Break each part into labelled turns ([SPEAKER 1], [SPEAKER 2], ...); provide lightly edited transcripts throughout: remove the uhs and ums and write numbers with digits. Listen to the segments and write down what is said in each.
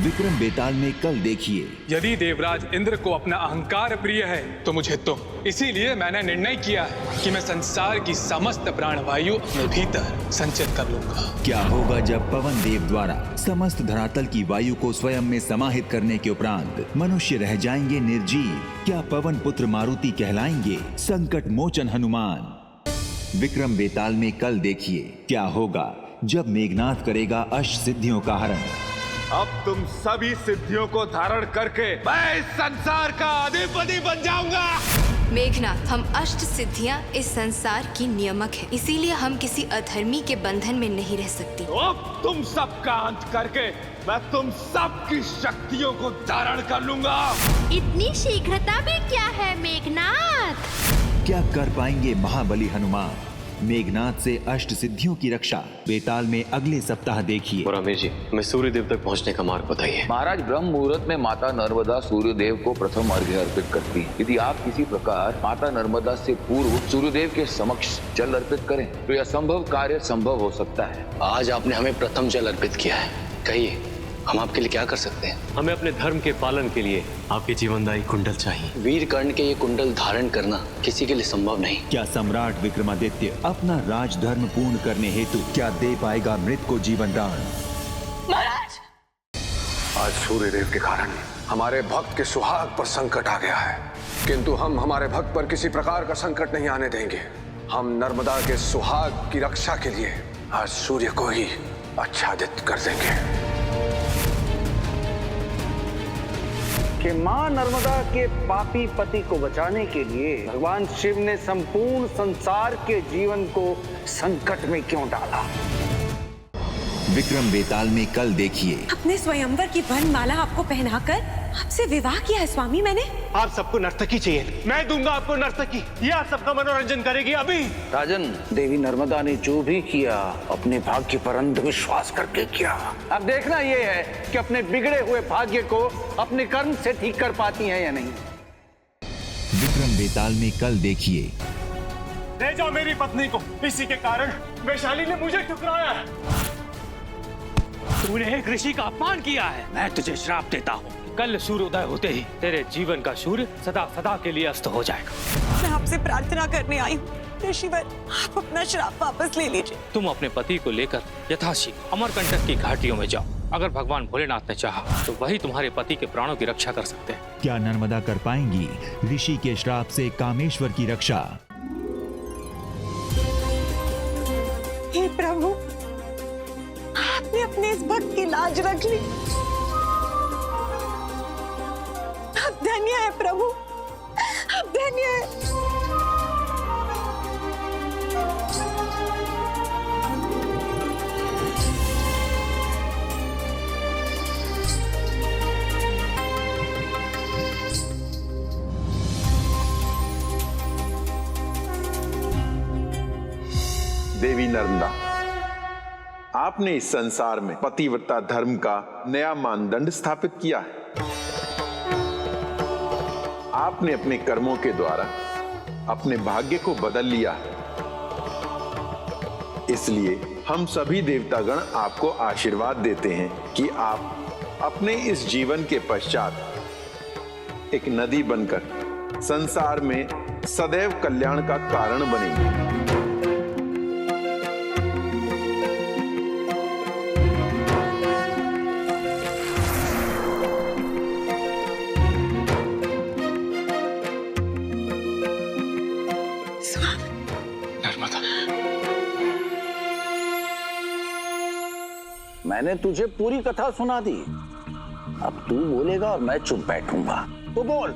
[SPEAKER 1] विक्रम बेताल में कल देखिए।
[SPEAKER 2] यदि देवराज इंद्र को अपना अहंकार प्रिय है तो मुझे तुम, इसीलिए मैंने निर्णय किया है कि मैं संसार की समस्त प्राणवायु अपने भीतर संचित कर लूंगा।
[SPEAKER 1] क्या होगा जब पवन देव द्वारा समस्त धरातल की वायु को स्वयं में समाहित करने के उपरांत मनुष्य रह जाएंगे निर्जीव? क्या पवन पुत्र मारुति कहलाएंगे संकट मोचन हनुमान? विक्रम बेताल में कल देखिए क्या होगा जब मेघनाथ करेगा अष्ट सिद्धियों का हरण।
[SPEAKER 3] अब तुम सभी सिद्धियों को धारण करके मैं इस संसार का अधिपति बन जाऊंगा।
[SPEAKER 4] मेघनाथ, हम अष्ट सिद्धियां इस संसार की नियामक है, इसीलिए हम किसी अधर्मी के बंधन में नहीं रह सकती।
[SPEAKER 3] तो अब तुम सबका अंत करके मैं तुम सबकी शक्तियों को धारण कर लूंगा।
[SPEAKER 5] इतनी शीघ्रता में क्या है मेघनाथ?
[SPEAKER 1] क्या कर पाएंगे महाबली हनुमान मेघनाथ से अष्ट सिद्धियों की रक्षा? बेताल में अगले सप्ताह देखिए।
[SPEAKER 6] और अमीर जी, मैं सूर्य देव तक पहुंचने का मार्ग बताइए।
[SPEAKER 7] महाराज, ब्रह्म मुहूर्त में माता नर्मदा सूर्य देव को प्रथम अर्घ्य अर्पित करती। यदि आप किसी प्रकार माता नर्मदा से पूर्व सूर्य देव के समक्ष जल अर्पित करें तो यह असंभव कार्य संभव हो सकता है।
[SPEAKER 6] आज आपने हमें प्रथम जल अर्पित किया है, कहिए हम आपके लिए क्या कर सकते हैं?
[SPEAKER 8] हमें अपने धर्म के पालन के लिए आपकी जीवनदायी कुंडल चाहिए।
[SPEAKER 6] वीर कर्ण के ये कुंडल धारण करना किसी के लिए संभव नहीं।
[SPEAKER 1] क्या सम्राट विक्रमादित्य अपना राजधर्म पूर्ण करने हेतु क्या दे पाएगा मृत को जीवन दान?
[SPEAKER 5] महाराज,
[SPEAKER 9] आज सूर्य देव के कारण हमारे भक्त के सुहाग पर संकट आ गया है, किंतु हम हमारे भक्त पर किसी प्रकार का संकट नहीं आने देंगे। हम नर्मदा के सुहाग की रक्षा के लिए आज सूर्य को ही आच्छादित कर देंगे।
[SPEAKER 10] कि मां नर्मदा के पापी पति को बचाने के लिए भगवान शिव ने संपूर्ण संसार के जीवन को संकट में क्यों डाला?
[SPEAKER 1] विक्रम बेताल में कल देखिए।
[SPEAKER 11] अपने स्वयंवर की वरमाला आपको पहनाकर आपसे विवाह किया है स्वामी मैंने।
[SPEAKER 8] आप सबको नर्तकी चाहिए, मैं दूंगा आपको नर्तकी, ये आप सबका मनोरंजन करेगी। अभी
[SPEAKER 10] राजन, देवी नर्मदा ने जो भी किया अपने भाग्य पर अंधविश्वास करके किया। अब देखना ये है कि अपने बिगड़े हुए भाग्य को अपने कर्म से ठीक कर पाती हैं या नहीं।
[SPEAKER 1] विक्रम बेताल में कल देखिए।
[SPEAKER 8] ले जाओ मेरी पत्नी को, इसी के कारण वैशाली ने मुझे ठुकराया है।
[SPEAKER 12] तूने एक ऋषि का अपमान किया है। मैं तुझे श्राप देता हूँ, कल सूर्योदय होते ही तेरे जीवन का सूर्य सदा सदा के लिए अस्त हो जाएगा।
[SPEAKER 11] मैं आपसे प्रार्थना करने आई हूँ ऋषिवर, आप अपना श्राप वापस ले लीजिए।
[SPEAKER 12] तुम अपने पति को लेकर यथाशीघ्र अमरकंटक की घाटियों में जाओ। अगर भगवान भोलेनाथ ने चाहा तो वही तुम्हारे पति के प्राणों की रक्षा कर सकते हैं।
[SPEAKER 1] क्या नर्मदा कर पाएंगी ऋषि के श्राप से कामेश्वर की रक्षा?
[SPEAKER 11] हे प्रभु, आपने अपने इस भक्त की लाज रख ली। आप धन्य है प्रभु, आप धन्य है।
[SPEAKER 3] देवी नर्मदा, आपने इस संसार में पतिव्रता धर्म का नया मानदंड स्थापित किया है। आपने अपने कर्मों के द्वारा अपने भाग्य को बदल लिया है। इसलिए हम सभी देवतागण आपको आशीर्वाद देते हैं कि आप अपने इस जीवन के पश्चात एक नदी बनकर संसार में सदैव कल्याण का कारण बनेंगे।
[SPEAKER 10] मैंने तुझे पूरी कथा सुना दी, अब तू बोलेगा और मैं चुप बैठूंगा। तो बोल,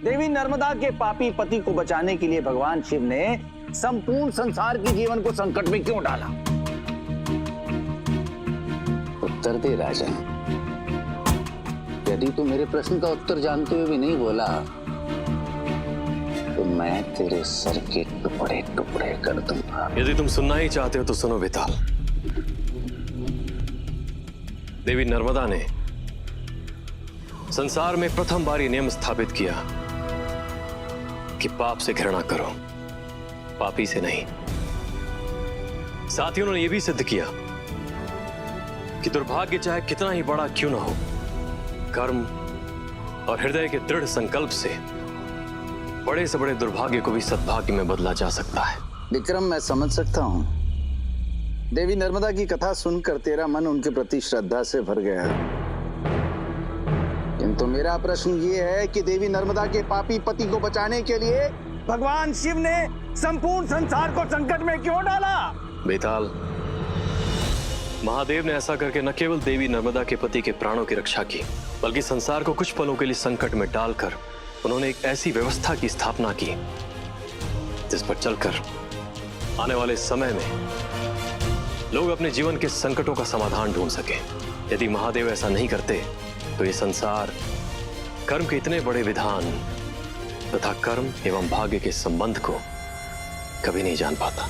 [SPEAKER 10] देवी नर्मदा के पापी पति को बचाने के लिए भगवान शिव ने संपूर्ण संसार के जीवन को संकट में क्यों डाला? उत्तर दे राजन। यदि तू मेरे प्रश्न का उत्तर जानते हुए भी नहीं बोला तो मैं तेरे सर के टुकड़े टुकड़े कर दूंगा।
[SPEAKER 6] यदि तुम सुनना ही चाहते हो तो सुनो बेताल। देवी नर्मदा ने संसार में प्रथम बार नियम स्थापित किया कि पाप से घृणा करो, पापी से नहीं। साथ ही उन्होंने यह भी सिद्ध किया कि दुर्भाग्य चाहे कितना ही बड़ा क्यों ना हो, कर्म और हृदय के दृढ़ संकल्प से बड़े से बड़े दुर्भाग्य को भी सद्भाग्य में बदला जा सकता है।
[SPEAKER 10] विक्रम, मैं समझ सकता हूँ। देवी नर्मदा की कथा सुनकर तेरा मन उनके प्रति श्रद्धा से भर गया। किंतु मेरा प्रश्न ये है कि देवी नर्मदा के पापी पति को बचाने के लिए भगवान शिव ने संपूर्ण संसार को संकट में क्यों डाला?
[SPEAKER 6] बेताल, महादेव ने ऐसा करके न केवल देवी नर्मदा के पति के प्राणों की रक्षा की, बल्कि संसार को कुछ पलों के लिए संकट में डालकर उन्होंने एक ऐसी व्यवस्था की स्थापना की जिस पर चलकर आने वाले समय में लोग अपने जीवन के संकटों का समाधान ढूंढ सके। यदि महादेव ऐसा नहीं करते तो ये संसार कर्म के इतने बड़े विधान तथा कर्म एवं भाग्य के संबंध को कभी नहीं जान पाता।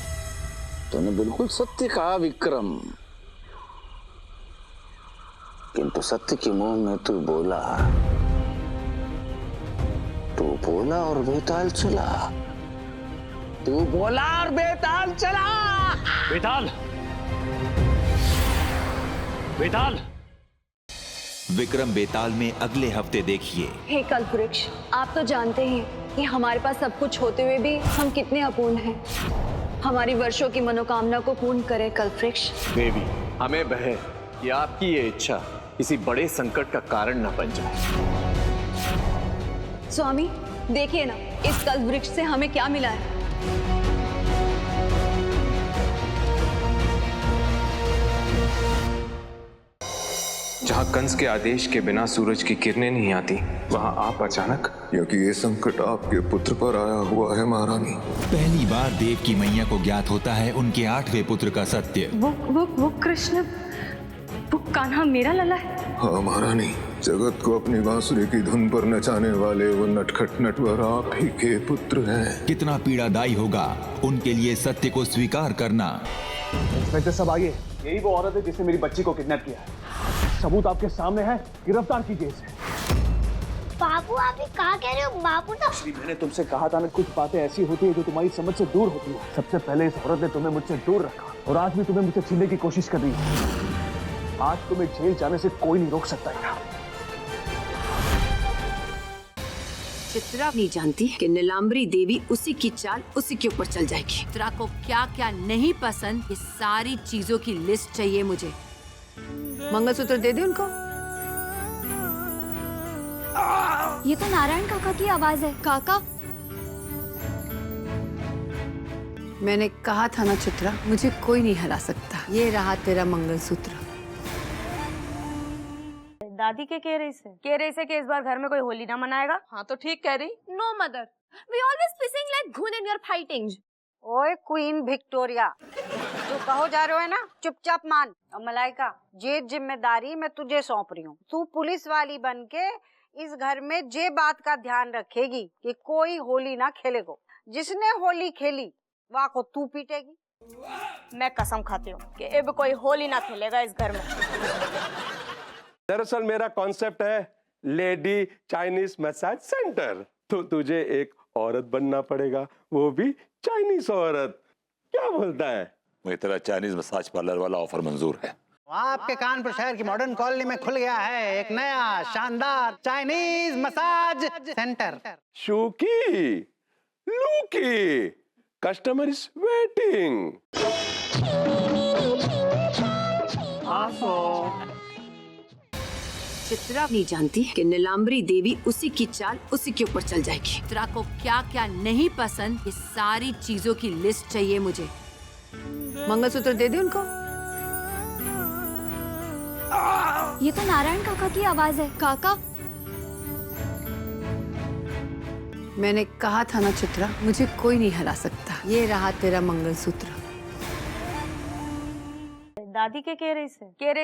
[SPEAKER 10] तूने बिल्कुल सत्य कहा विक्रम, किंतु सत्य के मुंह में तू बोला और बेताल चला। तू बोला और बेताल चला।
[SPEAKER 12] बेताल, बेताल।
[SPEAKER 1] विक्रम बेताल में अगले हफ्ते देखिए।
[SPEAKER 13] हे कल्पवृक्ष, आप तो जानते हैं कि हमारे पास सब कुछ होते हुए भी हम कितने अपूर्ण हैं। हमारी वर्षों की मनोकामना को पूर्ण करे कल्पवृक्ष।
[SPEAKER 14] देवी, हमें भय है कि आपकी ये इच्छा किसी बड़े संकट का कारण न बन जाए।
[SPEAKER 13] स्वामी, देखिए ना, इस कल्पवृक्ष से हमें क्या मिला है।
[SPEAKER 15] जहाँ कंस के आदेश के बिना सूरज की किरणें नहीं आती, वहाँ आप अचानक।
[SPEAKER 9] क्योंकि ये संकट आपके पुत्र पर आया हुआ है महारानी।
[SPEAKER 1] पहली बार देव की मैया को ज्ञात होता है उनके 8वें पुत्र का सत्य।
[SPEAKER 13] वो कृष्ण, वो कान्हा मेरा लला है।
[SPEAKER 9] हाँ महारानी, जगत को अपनी बांसुरी की धुन पर नचाने वाले वो नटखट नटवर आप ही के पुत्र हैं।
[SPEAKER 1] कितना पीड़ादायी होगा उनके लिए सत्य को स्वीकार करना।
[SPEAKER 8] इंस्पेक्टर साहब आइए, यही वो औरत है जिसने मेरी बच्ची को किडनैप किया है। सबूत आपके सामने है, गिरफ्तार कीजिए इसे।
[SPEAKER 5] बाबू, आप ये कहा कह रहे हो? बाबू तो
[SPEAKER 8] मैंने तुमसे कहा था ना, कुछ बातें ऐसी होती है जो तुम्हारी समझ से दूर होती है। सबसे पहले इस औरत ने तुम्हें मुझसे दूर रखा और आज भी तुम्हें मुझसे छीनने की कोशिश कर रही है। आज तुम्हें जेल जाने से कोई नहीं रोक सकता है।
[SPEAKER 16] चित्रा नहीं जानती कि नीलांबरी देवी उसी की चाल उसी के ऊपर चल जाएगी। चित्रा को क्या क्या नहीं पसंद, ये सारी चीजों की लिस्ट चाहिए मुझे। मंगलसूत्र दे दे उनको।
[SPEAKER 5] ये तो नारायण काका की आवाज है।
[SPEAKER 16] काका, मैंने कहा था ना चित्रा, मुझे कोई नहीं हरा सकता। ये रहा तेरा मंगलसूत्र।
[SPEAKER 17] दादी के कह रही से कि इस बार घर में कोई होली ना मनाएगा। हाँ तो ठीक कह रही।
[SPEAKER 5] No mother, we always pissing like घुन इन योर फाइटिंग।
[SPEAKER 17] ओए क्वीन विक्टोरिया, जो कहो जा रहे हो है ना, चुपचाप मान। और मलाइका, ये जिम्मेदारी मैं तुझे सौंप रही हूँ। तू पुलिस वाली बन के इस घर में ये बात का ध्यान रखेगी कि कोई होली ना खेलेगो। जिसने होली खेली वहाँ को तू पीटेगी। मैं कसम खाती हूँ कि अब कोई होली ना खेलेगा इस घर में।
[SPEAKER 18] दरअसल मेरा कॉन्सेप्ट है लेडी चाइनीज मसाज सेंटर। तो तुझे एक औरत बनना पड़ेगा, वो भी चाइनीज औरत। क्या बोलता है?
[SPEAKER 19] मुझे तेरा चाइनीज मसाज पार्लर वाला ऑफर मंजूर है।
[SPEAKER 20] आपके कानपुर शहर की मॉडर्न कॉलोनी में खुल गया है एक नया शानदार चाइनीज मसाज सेंटर।
[SPEAKER 18] शूकी, लूकी, कस्टमर इज वेटिंग।
[SPEAKER 16] चित्रा नहीं जानती कि नीलांबरी देवी उसी की चाल उसी के ऊपर चल जाएगी। चित्रा को क्या क्या नहीं पसंद, ये सारी चीजों की लिस्ट चाहिए मुझे। मंगलसूत्र दे दे उनको।
[SPEAKER 5] ये तो नारायण काका की आवाज है।
[SPEAKER 16] काका, मैंने कहा था ना चित्रा, मुझे कोई नहीं हरा सकता। ये रहा तेरा मंगलसूत्र।
[SPEAKER 17] दादी के कह रही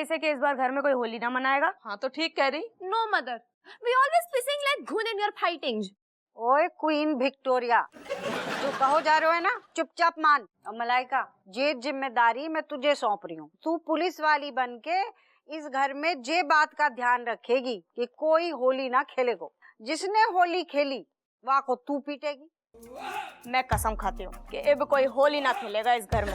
[SPEAKER 17] से कि इस बार घर में कोई होली ना मनाएगा। हाँ तो ठीक कह रही।
[SPEAKER 5] No mother, we always pissing like घुन इन योर फाइटिंग।
[SPEAKER 17] ओए क्वीन विक्टोरिया, जो कहो जा रहे हो है ना, चुपचाप मान। और मलाइका, ये जिम्मेदारी मैं तुझे सौंप रही हूँ। तू पुलिस वाली बन के इस घर में ये बात का ध्यान रखेगी कि कोई होली ना खेलेगो। जिसने होली खेली वहाँ को तू पीटेगी। मैं कसम खाती हूँ कि अब कोई होली ना खेलेगा इस घर में।